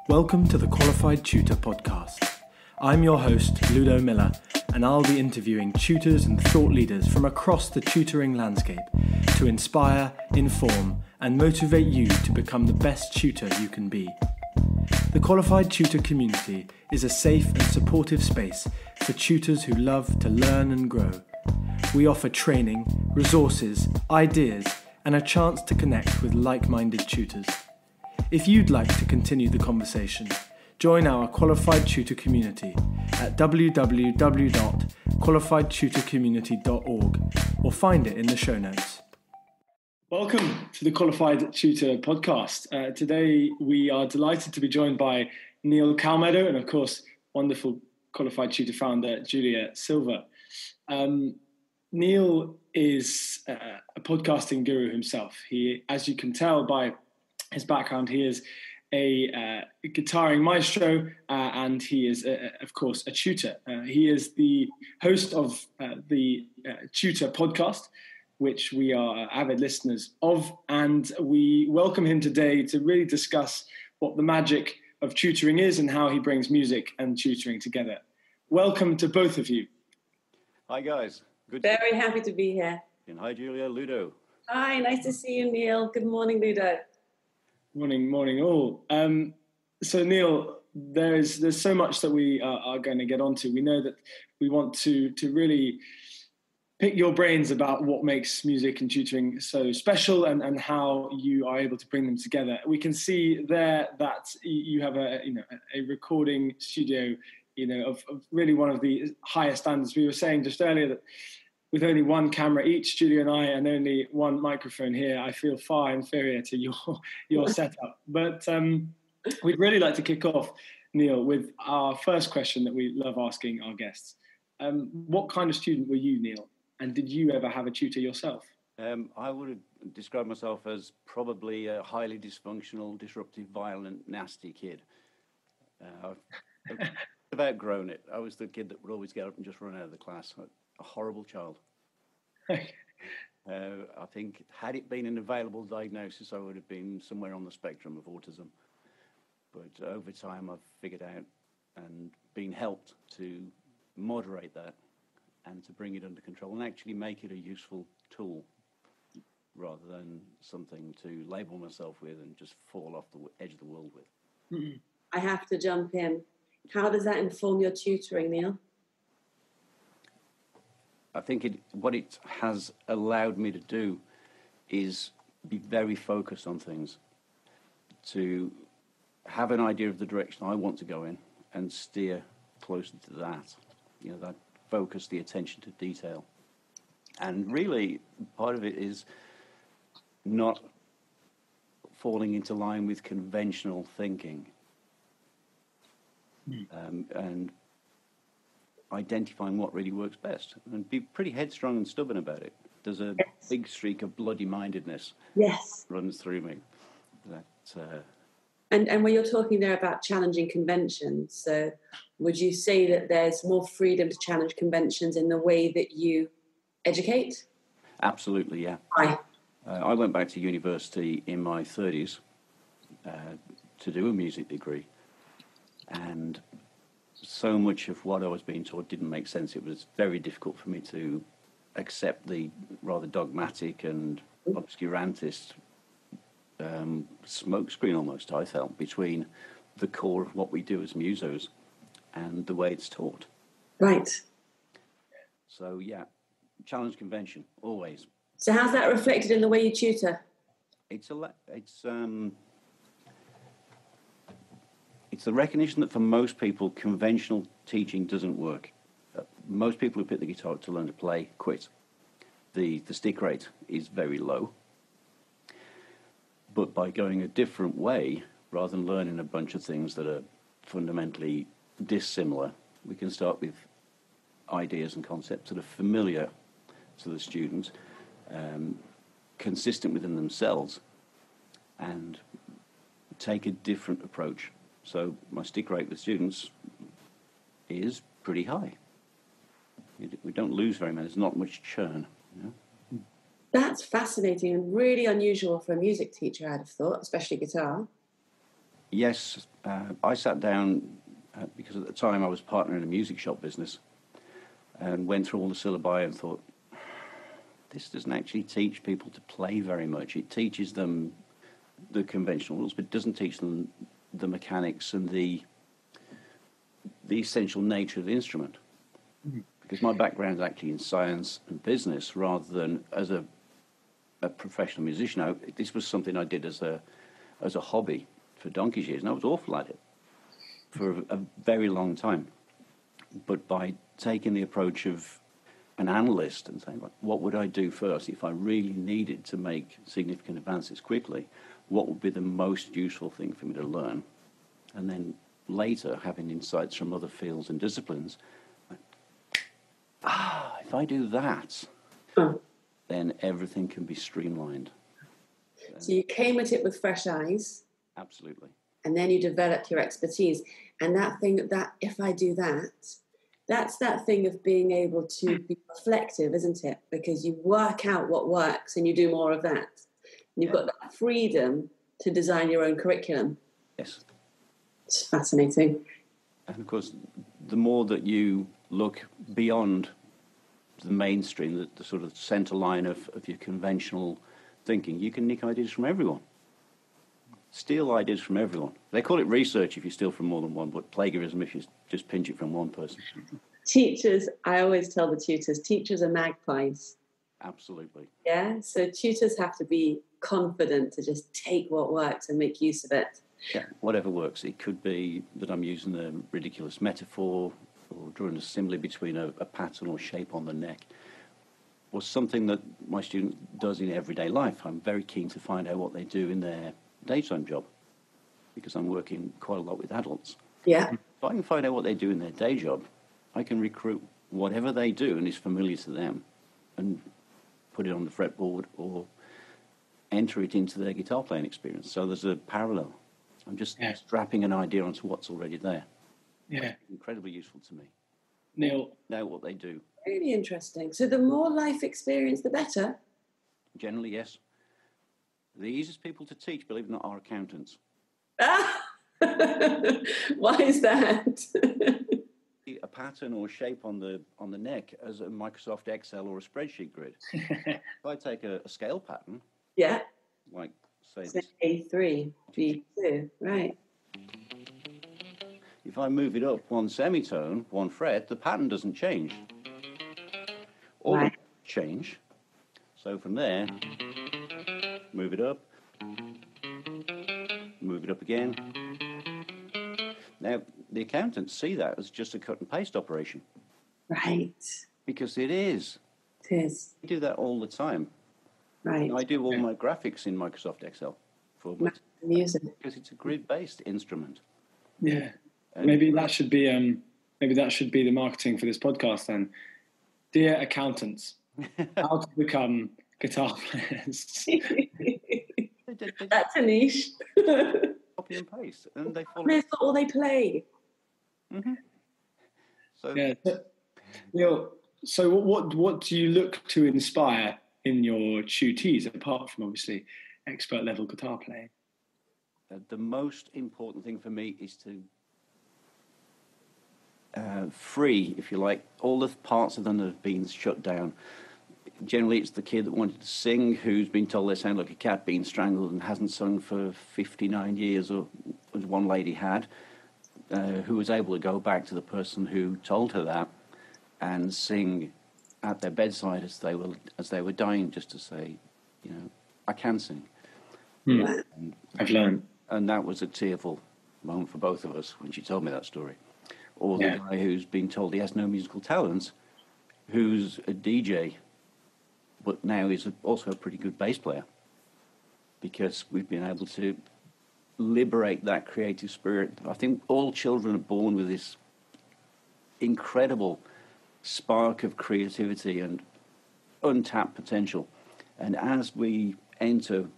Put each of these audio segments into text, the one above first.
Welcome to the Qualified Tutor podcast. I'm your host, Ludo Miller, and I'll be interviewing tutors and thought leaders from across the tutoring landscape to inspire, inform, and motivate you to become the best tutor you can be. The Qualified Tutor community is a safe and supportive space for tutors who love to learn and grow. We offer training, resources, ideas, and a chance to connect with like-minded tutors. If you'd like to continue the conversation, join our Qualified Tutor community at www.qualifiedtutorcommunity.org or find it in the show notes. Welcome to the Qualified Tutor podcast. Today we are delighted to be joined by Neil Cowmeadow and, of course, wonderful Qualified Tutor founder Julia Silva. Neil is a podcasting guru himself. He, as you can tell by his background, he is a guitaring maestro and he is, of course, a tutor. He is the host of the Tutor podcast, which we are avid listeners of, and we welcome him today to really discuss what the magic of tutoring is and how he brings music and tutoring together. Welcome to both of you. Hi, guys. Very happy to be here. And hi, Julia. Ludo. Hi, nice to see you, Neil. Good morning, Ludo. Morning all. So Neil, there's so much that we are going to get onto. We know that we want to really pick your brains about what makes music and tutoring so special and how you are able to bring them together. We can see there that you have a recording studio, of really one of the highest standards. We were saying just earlier that with only one camera each, Julia and I, and only one microphone here, I feel far inferior to your setup. But we'd really like to kick off, Neil, with our first question that we love asking our guests. What kind of student were you, Neil? And did you ever have a tutor yourself? I would describe myself as probably a highly dysfunctional, disruptive, violent, nasty kid. I've outgrown it. I was the kid that would always get up and just run out of the class. A horrible child. I think had it been an available diagnosis, I would have been somewhere on the spectrum of autism. But over time, I've figured out and been helped to moderate that and to bring it under control and actually make it a useful tool rather than something to label myself with and just fall off the edge of the world with. I have to jump in. How does that inform your tutoring, Neil? I think what it has allowed me to do is be very focused on things, to have an idea of the direction I want to go in and steer closer to that. That focus, the attention to detail. And really, part of it is not falling into line with conventional thinking. And identifying what really works best and be pretty headstrong and stubborn about it. There's a big streak of bloody-mindedness runs through me. And when you're talking there about challenging conventions, so would you say that there's more freedom to challenge conventions in the way that you educate? Absolutely, yeah. Why? I went back to university in my 30s to do a music degree. And so much of what I was being taught didn't make sense. It was very difficult for me to accept the rather dogmatic and obscurantist smokescreen almost, I felt, between the core of what we do as musos and the way it's taught. Right. So, yeah, challenge convention, always. So how's that reflected in the way you tutor? It's the recognition that for most people, conventional teaching doesn't work. Most people who pick the guitar to learn to play quit. The stick rate is very low. But by going a different way, rather than learning a bunch of things that are fundamentally dissimilar, we can start with ideas and concepts that are familiar to the student, consistent within themselves, and take a different approach. So my stick rate with students is pretty high. We don't lose very many. There's not much churn. That's fascinating and really unusual for a music teacher, I'd have thought, especially guitar. Yes, I sat down because at the time I was partner in a music shop business and went through all the syllabi and thought, this doesn't actually teach people to play very much. It teaches them the conventional rules, but it doesn't teach them the mechanics and the essential nature of the instrument. Mm-hmm. Because my background is actually in science and business rather than as a professional musician. This was something I did as a hobby for donkey's years, and I was awful at it for a very long time. But by taking the approach of an analyst and saying, what would I do first if I really needed to make significant advances quickly? What would be the most useful thing for me to learn? And then later, having insights from other fields and disciplines, if I do that, then everything can be streamlined. So you came at it with fresh eyes. Absolutely. And then you developed your expertise. And that thing, that if I do that, that's that thing of being able to be reflective, isn't it? Because you work out what works and you do more of that. And you've got that freedom to design your own curriculum. Yes. It's fascinating. And of course, the more that you look beyond the mainstream, the sort of center line of your conventional thinking, you can nick ideas from everyone. Steal ideas from everyone. They call it research if you steal from more than one, but plagiarism if you just pinch it from one person. Teachers, I always tell the tutors, teachers are magpies. Absolutely. Yeah, so tutors have to be confident to just take what works and make use of it. Yeah, whatever works. It could be that I'm using a ridiculous metaphor or drawing a simile between a pattern or shape on the neck, or something that my student does in everyday life. I'm very keen to find out what they do in their daytime job because I'm working quite a lot with adults. Yeah. If I can find out what they do in their day job, I can recruit whatever they do and is familiar to them and put it on the fretboard or enter it into their guitar playing experience. So there's a parallel. I'm just strapping an idea onto what's already there. Yeah. Incredibly useful to me. Neil. Know what they do. Really interesting. So the more life experience, the better? Generally, yes. The easiest people to teach, believe it or not, are accountants. Why is that? A pattern or shape on the neck as a Microsoft Excel or a spreadsheet grid. If I take a scale pattern, like say this, A3, B2, right. If I move it up one semitone, one fret, the pattern doesn't change. All the change. So from there, move it up again. Now, the accountants see that as just a cut and paste operation. Right. Because it is. It is. I do that all the time. Right. I do all my graphics in Microsoft Excel for music because it's a grid-based instrument. Yeah. Maybe that should be the marketing for this podcast then. Dear accountants, how to become guitar players. That's a niche. Copy and paste, and they follow. That's all they play. Mm-hmm. So yeah. Neil, so what do you look to inspire in your tutees apart from obviously expert level guitar playing? The most important thing for me is to free, if you like, all the parts of them that have been shut down. Generally, it's the kid that wanted to sing who's been told they sound like a cat being strangled and hasn't sung for 59 years, or as one lady had, who was able to go back to the person who told her that and sing at their bedside as they were dying, just to say, I can sing. I've learned. And that was a tearful moment for both of us when she told me that story. Or the guy who's been told he has no musical talent, who's a DJ, but now is also a pretty good bass player, because we've been able to liberate that creative spirit. I think all children are born with this incredible spark of creativity and untapped potential. And as we enter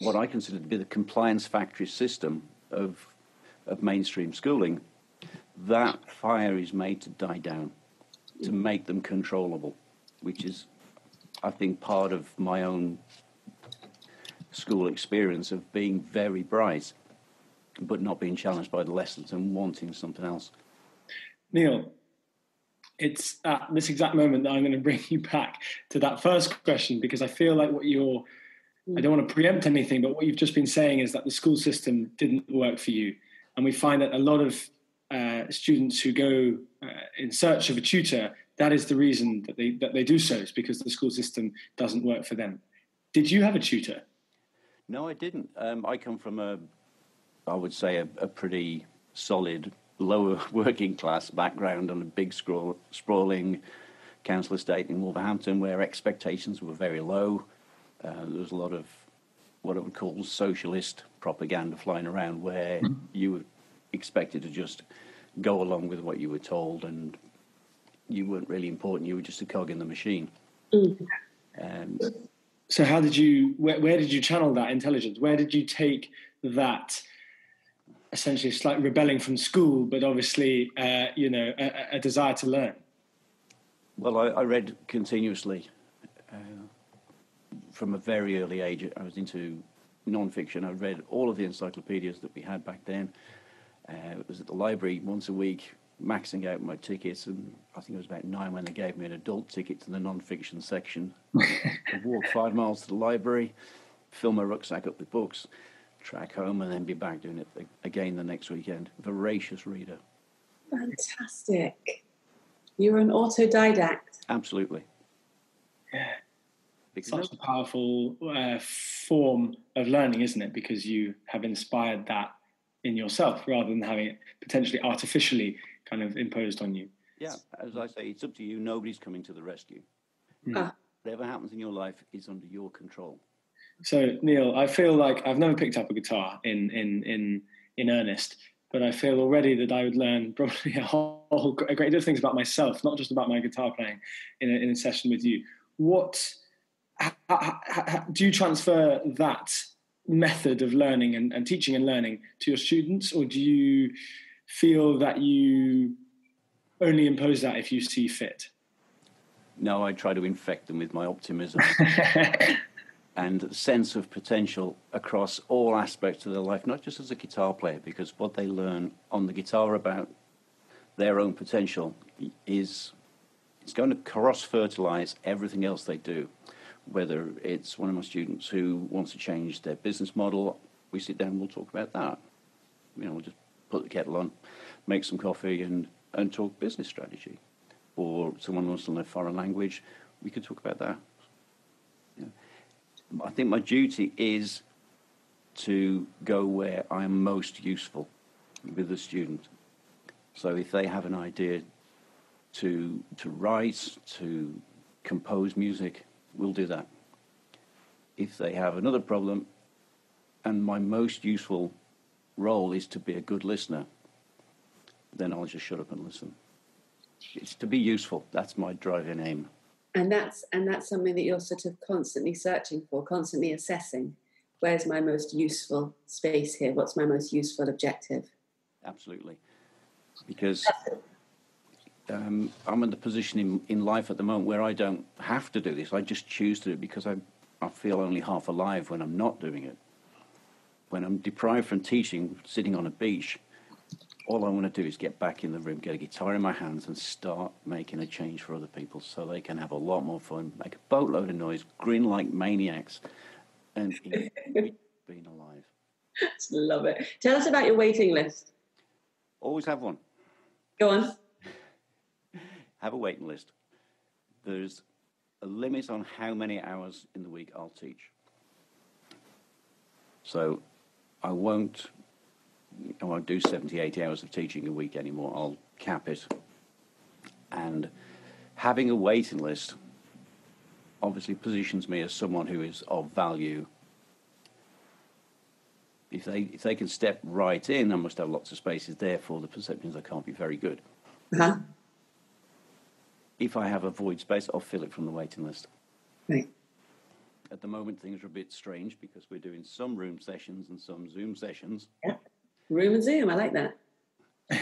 what I consider to be the compliance factory system of mainstream schooling, that fire is made to die down, to make them controllable, which is, I think, part of my own school experience of being very bright, but not being challenged by the lessons and wanting something else. Neil, it's at this exact moment that I'm going to bring you back to that first question, because I feel like I don't want to preempt anything, but what you've just been saying is that the school system didn't work for you. And we find that a lot of students who go in search of a tutor, that is the reason that they do so, is because the school system doesn't work for them. Did you have a tutor? No, I didn't. I come from I would say a pretty solid lower working class background on a big sprawling council estate in Wolverhampton, where expectations were very low. There was a lot of what I would call socialist propaganda flying around, where you were expected to just go along with what you were told, and you weren't really important. You were just a cog in the machine. So how did where did you channel that intelligence? Where did you take that, essentially it's like rebelling from school, but obviously, a desire to learn? Well, I read continuously. From a very early age, I was into non-fiction. I read all of the encyclopedias that we had back then. It was at the library once a week, maxing out my tickets, and I think it was about 9 when they gave me an adult ticket to the non-fiction section. I'd walk 5 miles to the library, fill my rucksack up with books, track home, and then be back doing it again the next weekend. Voracious reader. Fantastic. You were an autodidact. Absolutely. Yeah. Such a powerful form of learning, isn't it? Because you have inspired that in yourself rather than having it potentially artificially kind of imposed on you. Yeah, as I say, it's up to you. Nobody's coming to the rescue. Whatever happens in your life is under your control. So, Neil, I feel like I've never picked up a guitar in earnest, but I feel already that I would learn probably a great deal of things about myself, not just about my guitar playing, in a session with you. How do you transfer that method of learning and teaching and learning to your students, or do you feel that you only impose that if you see fit? No, I try to infect them with my optimism and sense of potential across all aspects of their life, not just as a guitar player, because what they learn on the guitar about their own potential it's going to cross-fertilize everything else they do. Whether it's one of my students who wants to change their business model, we sit down and we'll talk about that. We'll just put the kettle on, make some coffee and talk business strategy. Or someone wants to learn a foreign language, we could talk about that. I think my duty is to go where I'm most useful with the student. So if they have an idea to write, to compose music, we'll do that. If they have another problem, and my most useful role is to be a good listener, then I'll just shut up and listen. It's to be useful. That's my driving aim. And that's something that you're sort of constantly searching for, constantly assessing. Where's my most useful space here? What's my most useful objective? Absolutely. Because I'm in the position in life at the moment where I don't have to do this. I just choose to do it because I feel only half alive when I'm not doing it. When I'm deprived from teaching, sitting on a beach, all I want to do is get back in the room, get a guitar in my hands and start making a change for other people so they can have a lot more fun, make a boatload of noise, grin like maniacs, and enjoy being alive. Love it. Tell us about your waiting list. Always have one. Go on. Have a waiting list. There's a limit on how many hours in the week I'll teach. So I won't do 70, 80 hours of teaching a week anymore. I'll cap it. And having a waiting list obviously positions me as someone who is of value. If they can step right in, I must have lots of spaces there for the perceptions I can't be very good. Uh-huh. If I have a void space, I'll fill it from the waiting list. Right. At the moment, things are a bit strange because we're doing some room sessions and some Zoom sessions. Yeah. Room and Zoom, I like that. So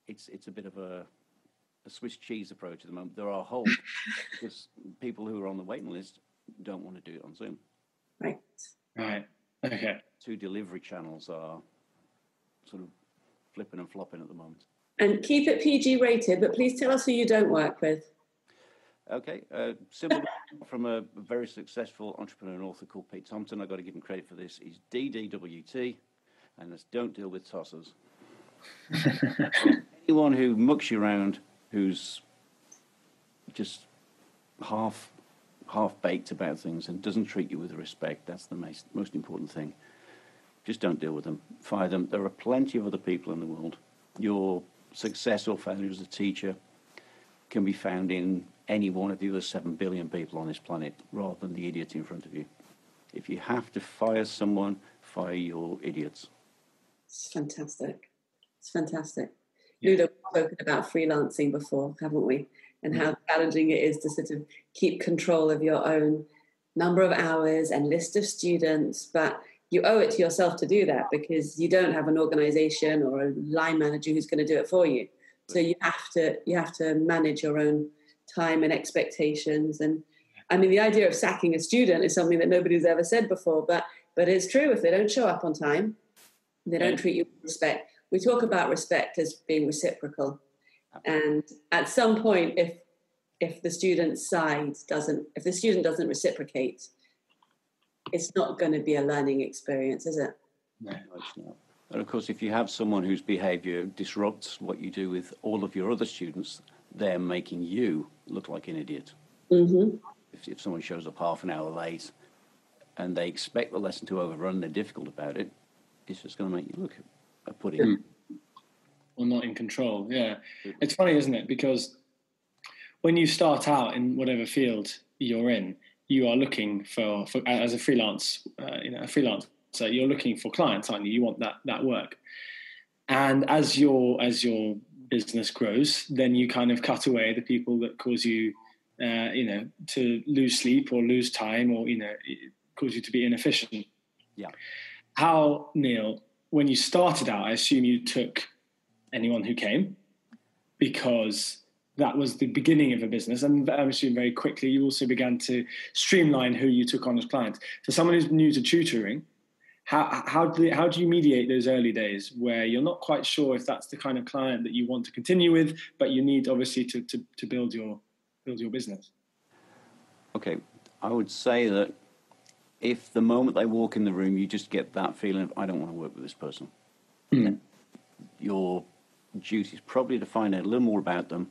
it's a bit of a Swiss cheese approach at the moment. There are holes because people who are on the waiting list don't want to do it on Zoom. Right. Right. Okay. two delivery channels are sort of flipping and flopping at the moment. And keep it PG rated, but please tell us who you don't work with. Okay, simple from a very successful entrepreneur and author called Pete Thompson. I've got to give him credit for this. He's DDWT, and that's don't deal with tossers. Anyone who mucks you around, who's just half-baked about things and doesn't treat you with respect, that's the most important thing. Just don't deal with them. Fire them. There are plenty of other people in the world. Your success or failure as a teacher can be found in any one of the other 7 billion people on this planet, rather than the idiot in front of you. If you have to fire someone, fire your idiots. It's fantastic. It's fantastic. Yeah. Ludo, we've spoken about freelancing before, haven't we? And how challenging it is to sort of keep control of your own number of hours and list of students, but you owe it to yourself to do that because you don't have an organization or a line manager who's going to do it for you. So you have to manage your own time and expectations. And I mean, the idea of sacking a student is something that nobody's ever said before, but it's true. If they don't show up on time, they don't treat you with respect. We talk about respect as being reciprocal. And at some point, if the student's side if the student doesn't reciprocate, it's not going to be a learning experience, is it? No, it's not. And of course, if you have someone whose behaviour disrupts what you do with all of your other students, they're making you look like an idiot. Mm-hmm. If someone shows up half an hour late and they expect the lesson to overrun, they're difficult about it, it's just going to make you look a pudding. Or not in control, yeah. It's funny, isn't it? Because when you start out in whatever field you're in, you are looking for as a freelance, so you're looking for clients, aren't you? You want that work. And as your business grows, then you kind of cut away the people that cause you, to lose sleep or lose time or, cause you to be inefficient. Yeah. How, Neil, when you started out, I assume you took anyone who came because that was the beginning of a business. And I'm assuming very quickly you also began to streamline who you took on as clients. So someone who's new to tutoring, how do you mediate those early days where you're not quite sure if that's the kind of client that you want to continue with, but you need obviously to build your business? Okay, I would say that if the moment they walk in the room, you just get that feeling of, I don't want to work with this person. Mm. Your duty is probably to find out a little more about them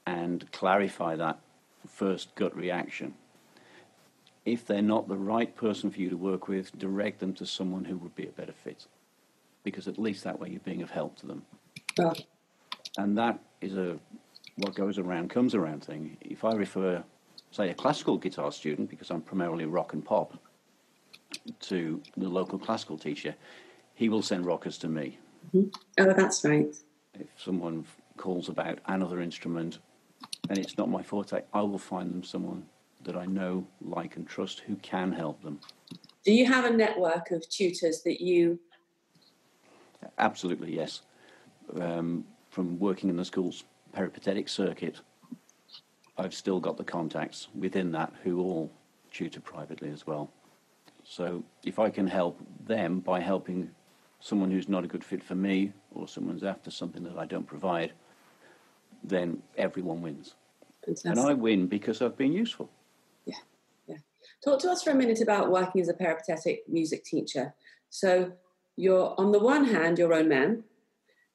and clarify that first gut reaction. If they're not the right person for you to work with, direct them to someone who would be a better fit, because at least that way you're being of help to them. Oh. And that is what goes around comes around thing. If I refer, say, a classical guitar student, because I'm primarily rock and pop, to the local classical teacher, he will send rockers to me. Mm-hmm. Oh, that's right. If someone calls about another instrument and it's not my forte, I will find them someone that I know, like, and trust who can help them. Do you have a network of tutors that you... Absolutely, yes. From working in the school's peripatetic circuit, I've still got the contacts within that who all tutor privately as well. So if I can help them by helping someone who's not a good fit for me, or someone's after something that I don't provide, then everyone wins. Fantastic. And I win because I've been useful. Yeah. Talk to us for a minute about working as a peripatetic music teacher. So you're, on the one hand, your own man,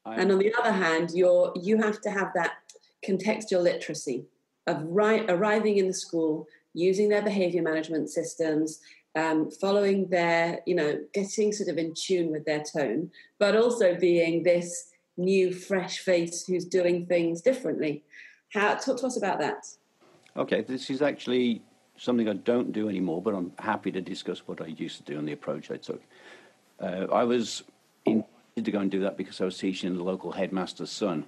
and on the other hand, you have to have that contextual literacy of arriving in the school, using their behaviour management systems, following their, getting sort of in tune with their tone, but also being this new, fresh face who's doing things differently. Talk to us about that. Okay, this is actually something I don't do anymore, but I'm happy to discuss what I used to do and the approach I took. I was invited to go and do that because I was teaching the local headmaster's son,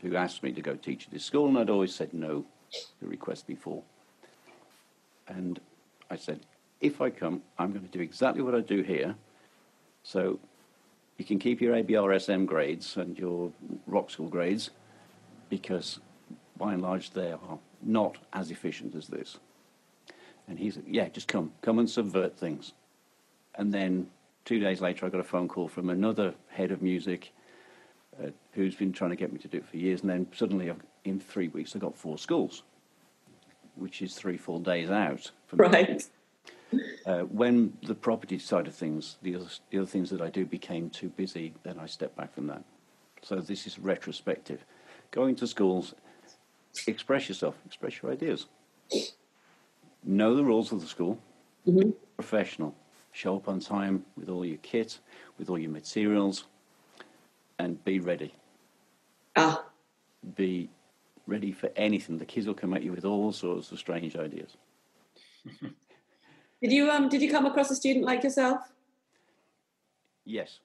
who asked me to go teach at his school, and I'd always said no to request before. And I said, if I come, I'm going to do exactly what I do here. So you can keep your ABRSM grades and your rock school grades, because by and large they are not as efficient as this. And he said, yeah, just come and subvert things. And then 2 days later, I got a phone call from another head of music who's been trying to get me to do it for years. And then suddenly, in 3 weeks, I got 4 schools, which is 3 full days out. Right. When the property side of things, the other things that I do became too busy, then I stepped back from that. So this is retrospective. Going to schools, express yourself, express your ideas. Know the rules of the school. Mm-hmm. Professional. Show up on time with all your kit, with all your materials, and be ready. Be ready for anything. The kids will come at you with all sorts of strange ideas. Did you come across a student like yourself? Yes.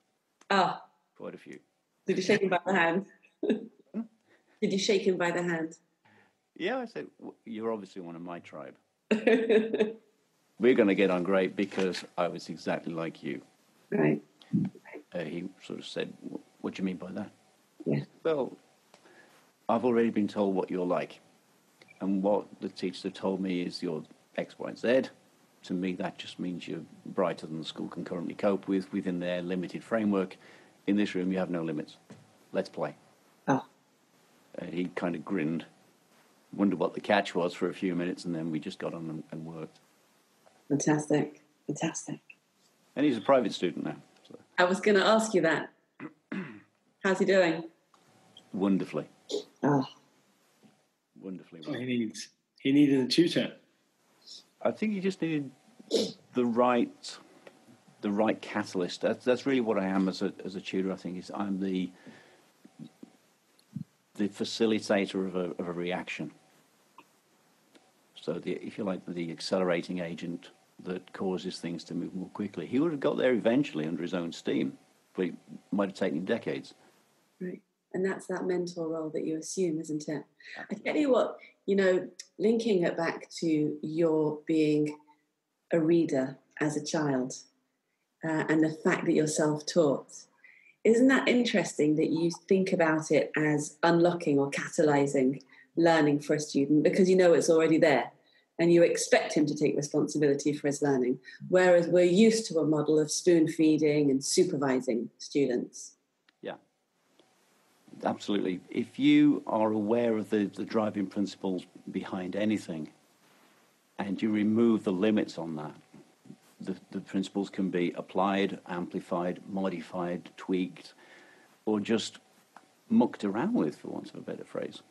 Quite a few. Did you shake him by the hand? Did you shake him by the hand? Yeah, I said, you're obviously one of my tribe. We're going to get on great because I was exactly like you. Right. He sort of said, what do you mean by that? Yeah. Well, I've already been told what you're like. And what the teachers have told me is you're X, Y, and Z. To me, that just means you're brighter than the school can currently cope with within their limited framework. In this room, you have no limits. Let's play. He kind of grinned, wondered what the catch was for a few minutes, and then we just got on and worked. Fantastic. And he's a private student now. So. I was going to ask you that. How's he doing? Wonderfully. Wonderfully well. He needed a tutor. I think he just needed the right catalyst. That's really what I am as a tutor. I think I'm the facilitator of a reaction. So if you like, the accelerating agent that causes things to move more quickly. He would have got there eventually under his own steam, but it might have taken him decades. Right. And that's that mentor role that you assume, isn't it? I tell you what, linking it back to your being a reader as a child and the fact that you're self-taught, isn't that interesting that you think about it as unlocking or catalysing learning for a student because you know it's already there and you expect him to take responsibility for his learning, whereas we're used to a model of spoon-feeding and supervising students. Yeah, absolutely. If you are aware of the driving principles behind anything and you remove the limits on that, the principles can be applied, amplified, modified, tweaked, or just mucked around with, for want of a better phrase.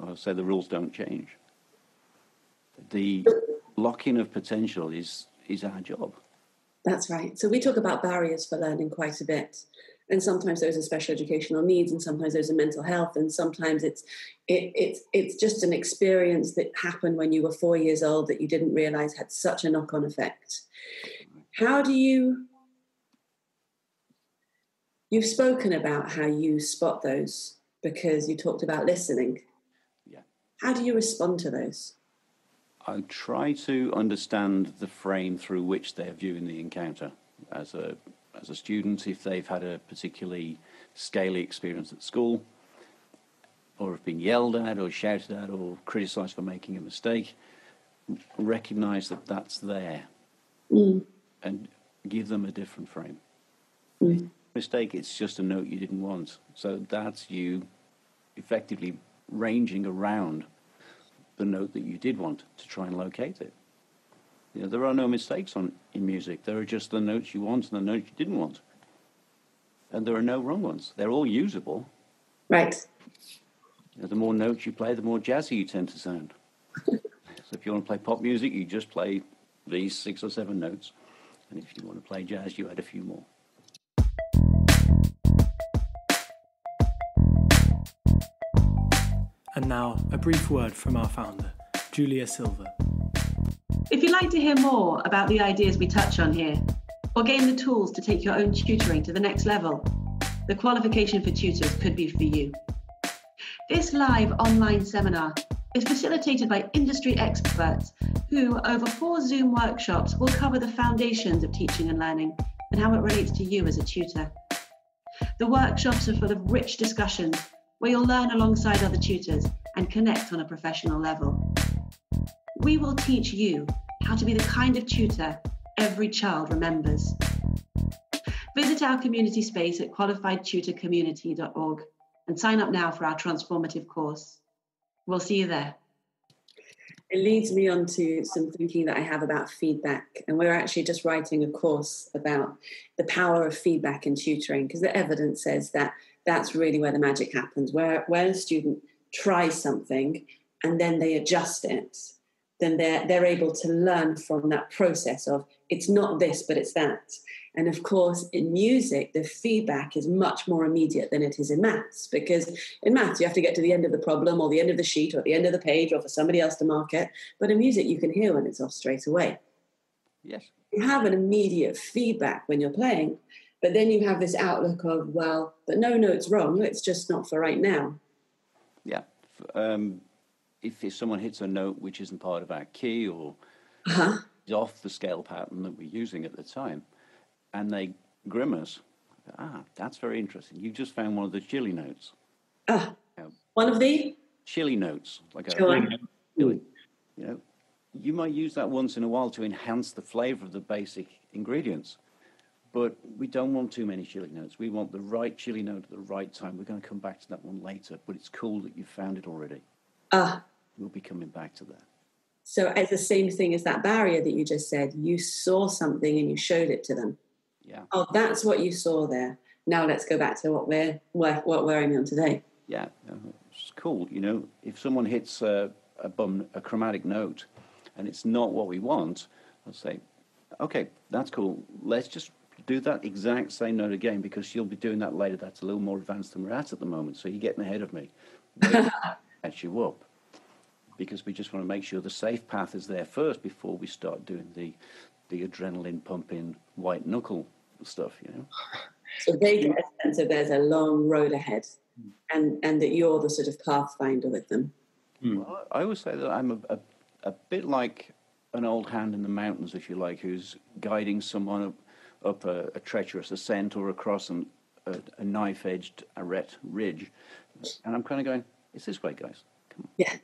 I'll say the rules don't change. The lock-in of potential is our job. That's right. So we talk about barriers for learning quite a bit. And sometimes those are special educational needs, and sometimes those are mental health, and sometimes it's just an experience that happened when you were 4 years old that you didn't realise had such a knock-on effect. How do you've spoken about how you spot those because you talked about listening. Yeah. How do you respond to those? I try to understand the frame through which they're viewing the encounter. As a student, if they've had a particularly scaly experience at school, or have been yelled at or shouted at or criticised for making a mistake, recognise that that's there and give them a different frame. Mistake, it's just a note you didn't want. So that's you effectively ranging around the note that you did want to try and locate it. There are no mistakes in music. There are just the notes you want and the notes you didn't want. And there are no wrong ones. They're all usable. Right. The more notes you play, the more jazzy you tend to sound. So if you want to play pop music, you just play these 6 or 7 notes. And if you want to play jazz, you add a few more. And now, a brief word from our founder, Julia Silva. If you'd like to hear more about the ideas we touch on here, or gain the tools to take your own tutoring to the next level, the qualification for tutors could be for you. This live online seminar is facilitated by industry experts who, over 4 Zoom workshops, will cover the foundations of teaching and learning and how it relates to you as a tutor. The workshops are full of rich discussions where you'll learn alongside other tutors and connect on a professional level. We will teach you how to be the kind of tutor every child remembers. Visit our community space at qualifiedtutorcommunity.org and sign up now for our transformative course. We'll see you there. It leads me on to some thinking that I have about feedback. And we're actually just writing a course about the power of feedback in tutoring, because the evidence says that that's really where the magic happens, where a student tries something and then they adjust it, then they're able to learn from that process of it's not this, but it's that. And of course, in music, the feedback is much more immediate than it is in maths, because in maths, you have to get to the end of the problem or the end of the sheet or at the end of the page or for somebody else to mark it. But in music, you can hear when it's off straight away. Yes. You have an immediate feedback when you're playing, but then you have this outlook of, well, but no, it's wrong. It's just not for right now. Yeah. If someone hits a note which isn't part of our key or is off the scale pattern that we're using at the time, and they grimace, that's very interesting. You just found one of the chili notes. One of the? Chili notes. Like chili. You know, you might use that once in a while to enhance the flavour of the basic ingredients. But we don't want too many chili notes. We want the right chili note at the right time. We're going to come back to that one later, but it's cool that you've found it already. We'll be coming back to that. So it's the same thing as that barrier that you just said. You saw something and you showed it to them. Yeah. Oh, that's what you saw there. Now let's go back to what we're aiming on today. Yeah, it's cool. You know, if someone hits a chromatic note and it's not what we want, I'll say, okay, that's cool. Let's just do that exact same note again, because you'll be doing that later. That's a little more advanced than we're at the moment. So you're getting ahead of me. Catch you up, because we just want to make sure the safe path is there first before we start doing the adrenaline pumping white knuckle stuff, you know. So they get a sense that there's a long road ahead, and that you're the sort of pathfinder with them. Well, I always say that I'm a bit like an old hand in the mountains, if you like, who's guiding someone up a treacherous ascent or across a knife-edged arete ridge. And I'm kind of going, it's this way, guys. Come on. Yeah.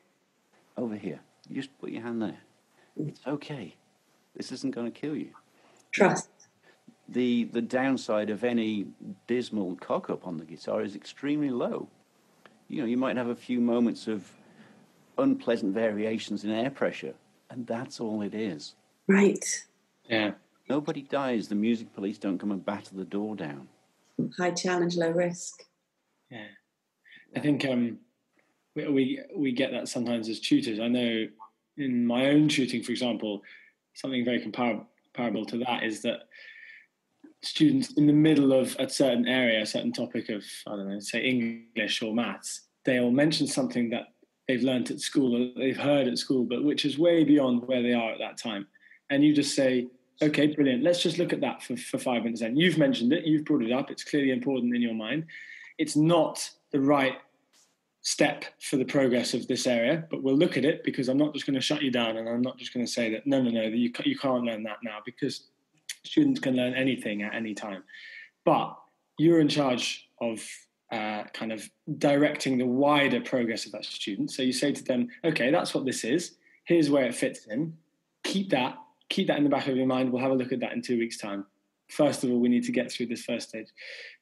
Over here. You just put your hand there. It's okay. This isn't going to kill you. Trust. The downside of any dismal cock-up on the guitar is extremely low. You know, you might have a few moments of unpleasant variations in air pressure, and that's all it is. Right. Yeah. Nobody dies. The music police don't come and batter the door down. High challenge, low risk. Yeah. I think we get that sometimes as tutors. I know in my own tutoring, for example, something very comparable to that is that students in the middle of a certain area, a certain topic of, I don't know, say English or maths, they'll mention something that they've learnt at school or they've heard at school, but which is way beyond where they are at that time. And you just say, okay, brilliant. Let's just look at that for 5 minutes then. You've mentioned it. You've brought it up. It's clearly important in your mind. It's not the right step for the progress of this area, but we'll look at it, because I'm not just going to shut you down, and I'm not just going to say that, no, you can't learn that now, because students can learn anything at any time. But you're in charge of kind of directing the wider progress of that student. So you say to them, okay, that's what this is. Here's where it fits in. Keep that in the back of your mind. We'll have a look at that in 2 weeks' time. First of all, we need to get through this first stage,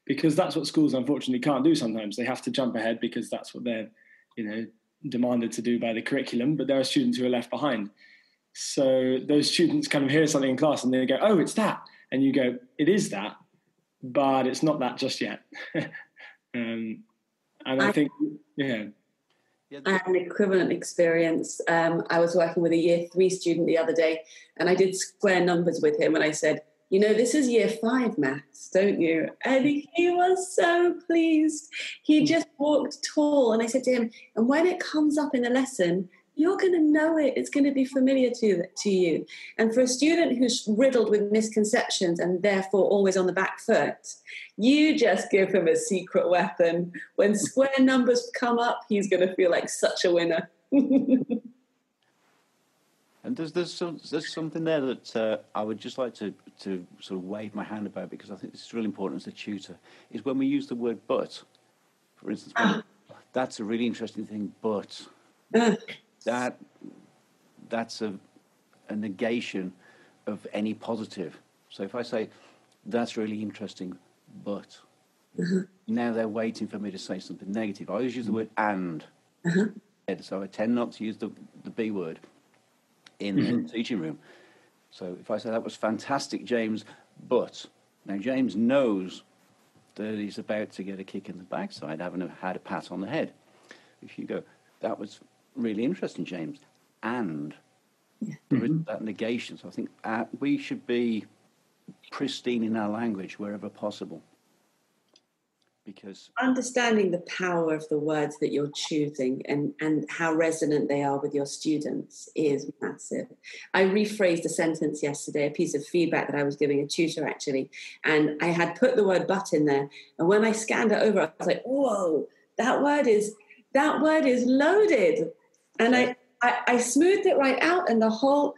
because that's what schools unfortunately can't do sometimes. They have to jump ahead because that's what they're, demanded to do by the curriculum, but there are students who are left behind. So those students kind of hear something in class and they go, oh, it's that. And you go, it is that, but it's not that just yet. And I think, yeah. I had an equivalent experience. I was working with a year 3 student the other day, and I did square numbers with him, and I said, this is year 5 maths, don't you? And he was so pleased. He just walked tall. And I said to him, and when it comes up in a lesson, you're going to know it. It's going to be familiar to you. And for a student who's riddled with misconceptions and therefore always on the back foot, you just give him a secret weapon. When square numbers come up, he's going to feel like such a winner. And there's something there that I would just like to sort of wave my hand about, because I think this is really important as a tutor, is when we use the word but. For instance, that's a really interesting thing, but that's a negation of any positive. So if I say, that's really interesting, but now they're waiting for me to say something negative. I always use the word and. So I tend not to use the B word in the teaching room. So if I say, that was fantastic, James, but now James knows that he's about to get a kick in the backside, having had a pat on the head. If you go, that was really interesting, James, and there is that negation. So I think we should be pristine in our language wherever possible. Because understanding the power of the words that you're choosing and how resonant they are with your students is massive. I rephrased a sentence yesterday, a piece of feedback that I was giving a tutor actually, and I had put the word but in there. And when I scanned it over, I was like, whoa, that word is loaded. And I smoothed it right out, and the whole,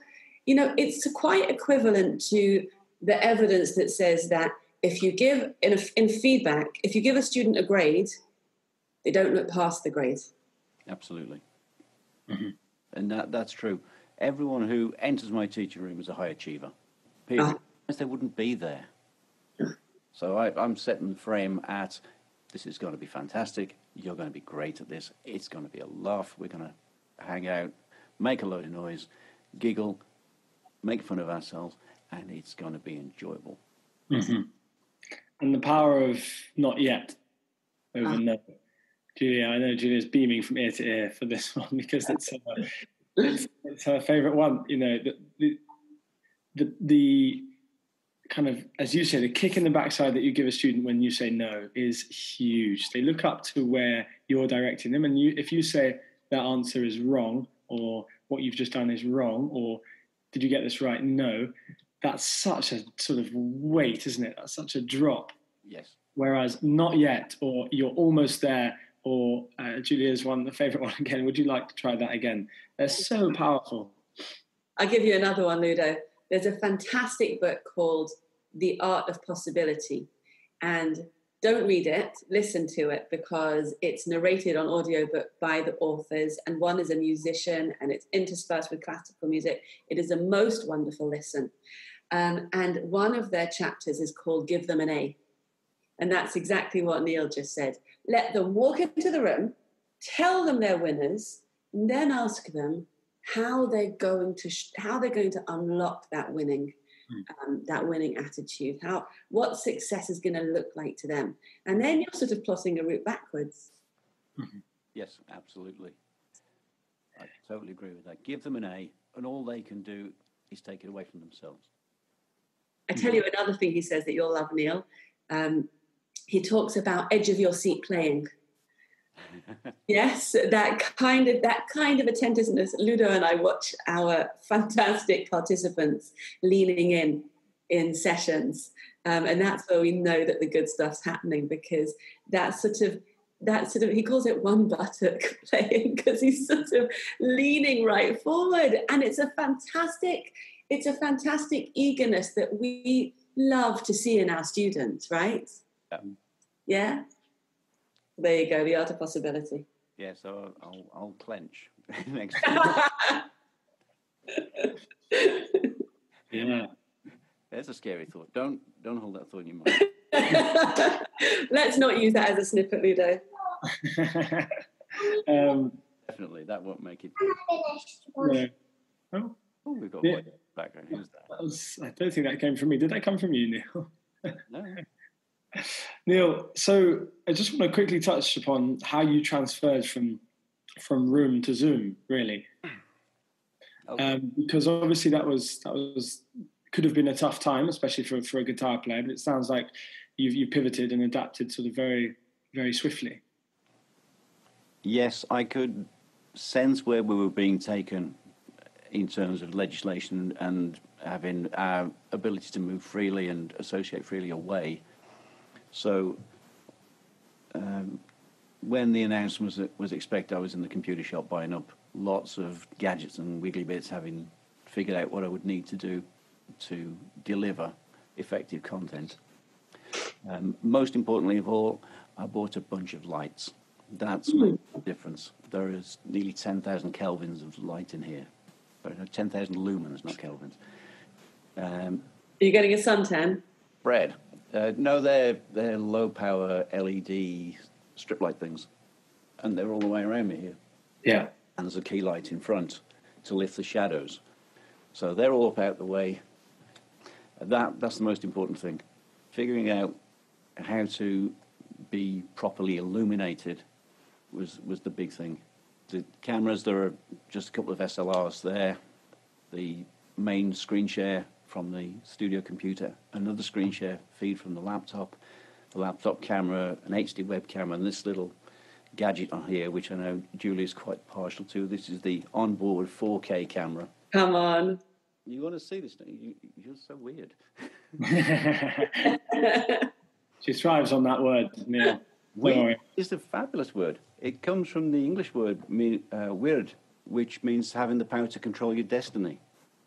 it's quite equivalent to the evidence that says that if you give, in feedback, if you give a student a grade, they don't look past the grade. Absolutely. And that's true. Everyone who enters my teaching room is a high achiever. Period. They wouldn't be there. So I'm setting the frame at, this is going to be fantastic. You're going to be great at this. It's going to be a laugh. We're going to hang out, make a load of noise, giggle, make fun of ourselves, and it's going to be enjoyable. And the power of not yet over no. Julia, I know Julia's beaming from ear to ear for this one because it's her favourite one. The kind of, as you say, the kick in the backside that you give a student when you say no is huge. They look up to where you're directing them, and if you say that answer is wrong, or what you've just done is wrong, or did you get this right? No. That's such a sort of weight, isn't it? That's such a drop. Yes. Whereas not yet, or you're almost there, or Julia's the favourite one again. Would you like to try that again? They're so powerful. I'll give you another one, Ludo. There's a fantastic book called The Art of Possibility. And don't read it, listen to it, because it's narrated on audiobook by the authors, and one is a musician, and it's interspersed with classical music. It is a most wonderful listen. And one of their chapters is called Give Them an A. And that's exactly what Neil just said. Let them walk into the room, tell them they're winners, and then ask them how they're going to unlock that winning attitude, what success is going to look like to them. And then you're sort of plotting a route backwards. Yes, absolutely. I totally agree with that. Give them an A, and all they can do is take it away from themselves. I tell you another thing he says that you'll love, Neil. He talks about edge of your seat playing. Yes, that kind of attentiveness. Ludo and I watch our fantastic participants leaning in sessions, and that's where we know that the good stuff's happening, because that's sort of he calls it one buttock playing, because he's sort of leaning right forward, and it's a fantastic eagerness that we love to see in our students, right? Yeah. There you go, the art of possibility. Yeah, so I'll clench next time. Yeah. There's a scary thought. Don't hold that thought in your mind. Let's not use that as a snippet, Ludo. Definitely, that won't make it. No. Oh, we've got white background. Who's that? I don't think that came from me. Did that come from you, Neil? No. Neil, so I just want to quickly touch upon how you transferred from room to Zoom, really. Okay. Because obviously that was could have been a tough time, especially for a guitar player. But it sounds like you pivoted and adapted sort of very, very swiftly. Yes, I could sense where we were being taken in terms of legislation and having our ability to move freely and associate freely away. So when the announcement was expected, I was in the computer shop buying up lots of gadgets and wiggly bits, having figured out what I would need to do to deliver effective content. Most importantly of all, I bought a bunch of lights. That's made a difference. There is nearly 10,000 kelvins of light in here. 10,000 lumens, not kelvins. Are you getting a suntan? Bread. No, they're low power LED strip light things, and they're all the way around me here. Yeah. And there's a key light in front to lift the shadows. So they're all up out the way. That's the most important thing. Figuring out how to be properly illuminated was the big thing. The cameras, there are just a couple of SLRs there. The main screen share from the studio computer, another screen share feed from the laptop camera, an HD web camera, and this little gadget on here, which I know Julie's quite partial to. This is the onboard 4K camera. Come on. You want to see this? You're so weird. She thrives on that word, Neil. Weird is a fabulous word. It comes from the English word weird, which means having the power to control your destiny.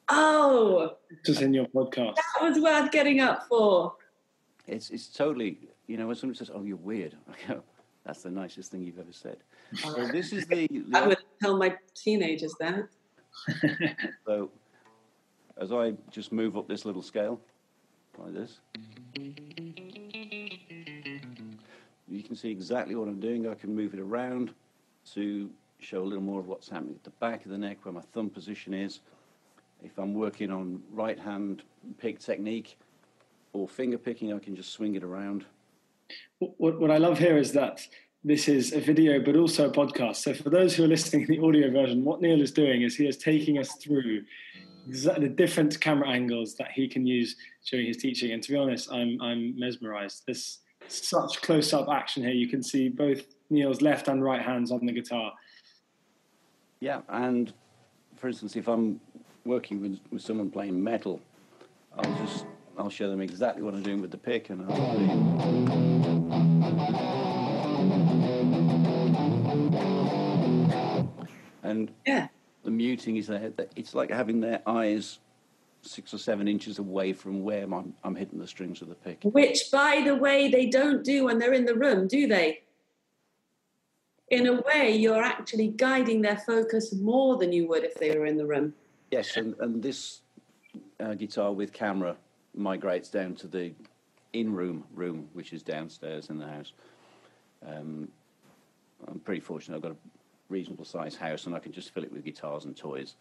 Oh, just in your podcast. That was worth getting up for. It's totally, when someone says, "Oh, you're weird," I go, "That's the nicest thing you've ever said." So this is the I would tell my teenagers that. So as I just move up this little scale like this, you can see exactly what I'm doing. I can move it around to show a little more of what's happening at the back of the neck, where my thumb position is. If I'm working on right-hand pick technique or finger picking, I can just swing it around. What I love here is that this is a video, but also a podcast. So for those who are listening to the audio version, what Neil is doing is he is taking us through the different camera angles that he can use during his teaching. And to be honest, I'm mesmerized. There's such close-up action here. You can see both Neil's left and right hands on the guitar. Yeah, and for instance, if I'm working with someone playing metal, I'll show them exactly what I'm doing with the pick, and the muting is there. It's like having their eyes 6 or 7 inches away from where I'm hitting the strings of the pick. Which, by the way, they don't do when they're in the room, do they? In a way, you're actually guiding their focus more than you would if they were in the room. Yes, and this guitar with camera migrates down to the in-room room, which is downstairs in the house. I'm pretty fortunate. I've got a reasonable sized house, and I can just fill it with guitars and toys.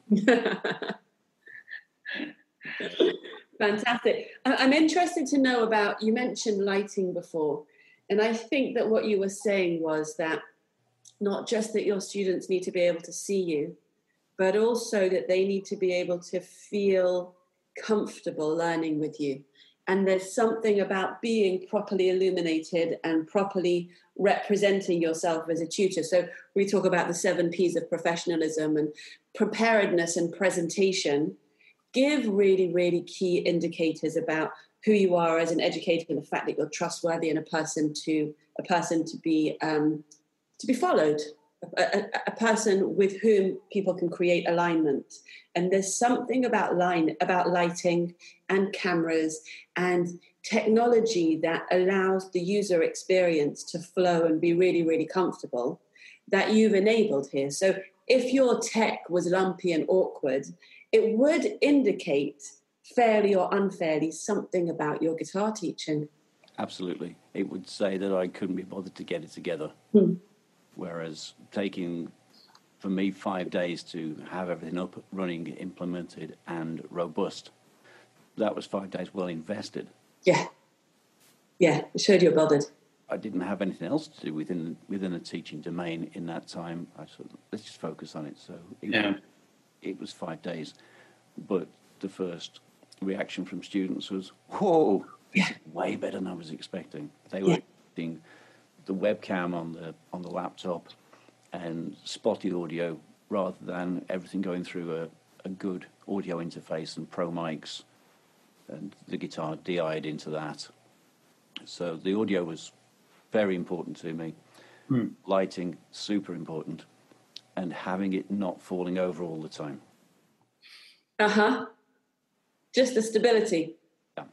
Fantastic. I'm interested to know about, you mentioned lighting before, and I think that what you were saying was that not just that your students need to be able to see you, but also that they need to be able to feel comfortable learning with you. And there's something about being properly illuminated and properly representing yourself as a tutor. So we talk about the 7 P's of professionalism and preparedness and presentation. Give really, really key indicators about who you are as an educator and the fact that you're trustworthy and a person to be followed, a person with whom people can create alignment. And there's something about lighting and cameras and technology that allows the user experience to flow and be really, really comfortable that you've enabled here. So if your tech was lumpy and awkward, it would indicate, fairly or unfairly, something about your guitar teaching. Absolutely. It would say that I couldn't be bothered to get it together. Whereas taking, for me, 5 days to have everything up, running, implemented, and robust, that was 5 days well invested. Yeah, it showed you're bothered. I didn't have anything else to do within a teaching domain in that time. I thought, let's just focus on it. So it was 5 days. But the first reaction from students was, whoa, this is way better than I was expecting. They were expecting the webcam on the laptop and spotty audio rather than everything going through a good audio interface and pro mics and the guitar DI'd into that. So the audio was very important to me. Lighting, super important. And having it not falling over all the time. Just the stability. Yeah.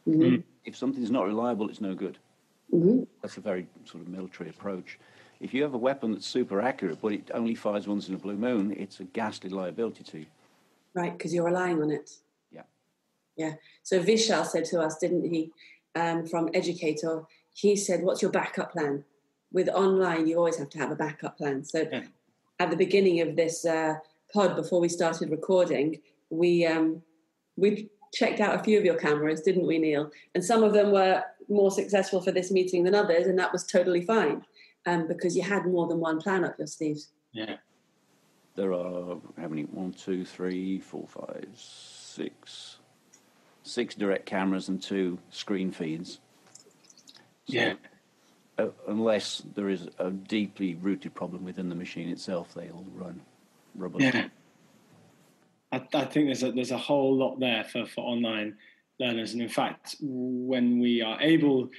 Mm-hmm. If something's not reliable, it's no good. Mm-hmm. That's a very sort of military approach. If you have a weapon that's super accurate, but it only fires once in a blue moon, it's a ghastly liability to you. Right, because you're relying on it. Yeah. Yeah. So Vishal said to us, didn't he, from Educator, he said, what's your backup plan? With online, you always have to have a backup plan. So at the beginning of this pod, before we started recording, we checked out a few of your cameras, didn't we, Neil? And some of them were more successful for this meeting than others, and that was totally fine, because you had more than one plan up your sleeves. Yeah. There are, how many? 1, 2, 3, 4, 5, 6. 6 direct cameras and 2 screen feeds. So, unless there is a deeply rooted problem within the machine itself, they all run robustly. Yeah. I think there's a whole lot there for online learners. And in fact, when we are able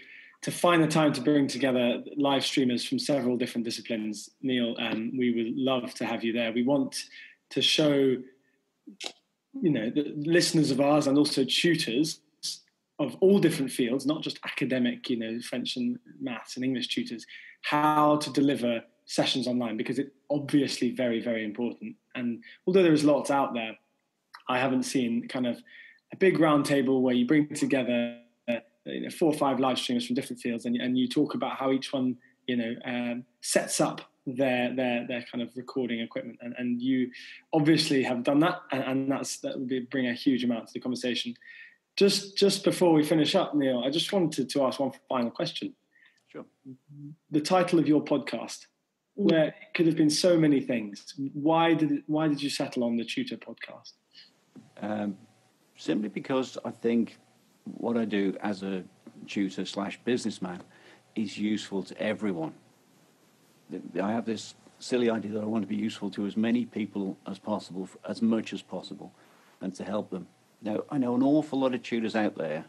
to find the time to bring together live streamers from several different disciplines, Neil, we would love to have you there. We want to show, the listeners of ours and also tutors of all different fields, not just academic, French and maths and English tutors, how to deliver sessions online, because it's obviously very, very important. And although there is lots out there, I haven't seen kind of a big round table where you bring together 4 or 5 live streamers from different fields, and you talk about how each one, sets up their kind of recording equipment. And you obviously have done that, and that would bring a huge amount to the conversation. Just before we finish up, Neil, I just wanted to ask one final question. Sure. The title of your podcast, where it could have been so many things. Why did you settle on the Tutor podcast? Simply because I think what I do as a tutor / businessman is useful to everyone. I have this silly idea that I want to be useful to as many people as possible, as much as possible, and to help them. Now, I know an awful lot of tutors out there,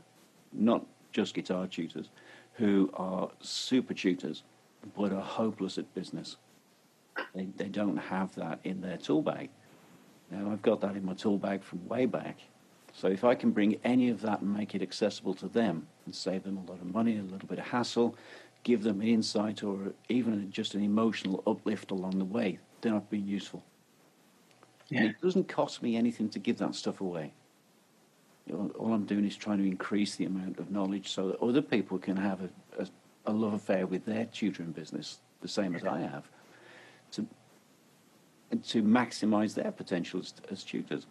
not just guitar tutors, who are super tutors, but are hopeless at business. They don't have that in their tool bag. Now, I've got that in my tool bag from way back. So if I can bring any of that and make it accessible to them and save them a lot of money, a little bit of hassle, give them insight or even just an emotional uplift along the way, then I've been useful. Yeah. And it doesn't cost me anything to give that stuff away. All I'm doing is trying to increase the amount of knowledge so that other people can have a love affair with their tutoring business, the same as I have, to maximise their potential as tutors.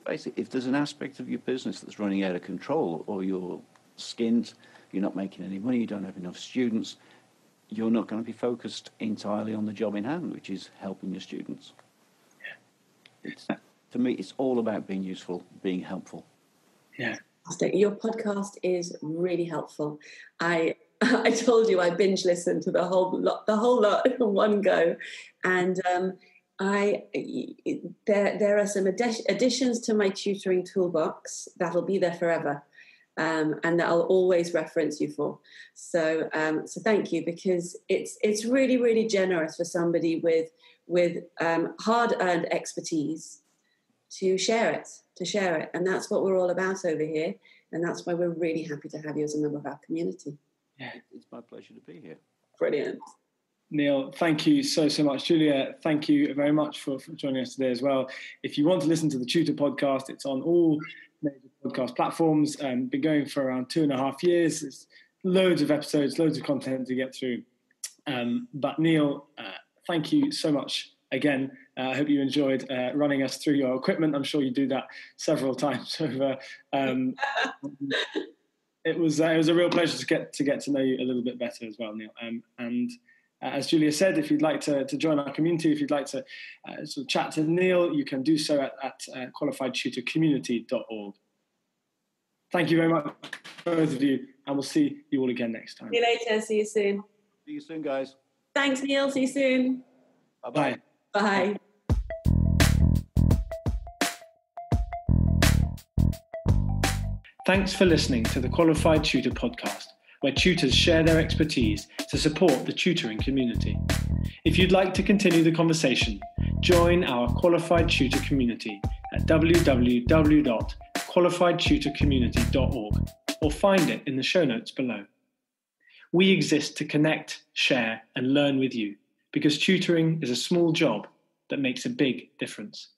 Basically, if there's an aspect of your business that's running out of control, or you're skinned, you're not making any money, you don't have enough students, you're not going to be focused entirely on the job in hand, which is helping your students. To me, it's all about being useful, being helpful. Yeah. Your podcast is really helpful. I told you I binge listened to the whole lot in one go, and there are some additions to my tutoring toolbox that'll be there forever, and that I'll always reference you for. So thank you, because it's really, really generous for somebody with hard-earned expertise to share it, and that's what we're all about over here, and that's why we're really happy to have you as a member of our community. Yeah, it's my pleasure to be here. Brilliant. Neil, thank you so much. Julia, thank you very much for joining us today as well. If you want to listen to the Tutor podcast, it's on all major podcast platforms. Been going for around 2.5 years. There's loads of episodes, loads of content to get through. But Neil, thank you so much again. I hope you enjoyed running us through your equipment. I'm sure you do that several times over. It was a real pleasure to get to know you a little bit better as well, Neil. As Julia said, if you'd like to join our community, if you'd like to sort of chat to Neil, you can do so at qualifiedtutorcommunity.org. Thank you very much, both of you, and we'll see you all again next time. See you later. See you soon. See you soon, guys. Thanks, Neil. See you soon. Bye-bye. Bye. Thanks for listening to the Qualified Tutor podcast, where tutors share their expertise to support the tutoring community. If you'd like to continue the conversation, join our Qualified Tutor community at www.qualifiedtutorcommunity.org or find it in the show notes below. We exist to connect, share, and learn with you, because tutoring is a small job that makes a big difference.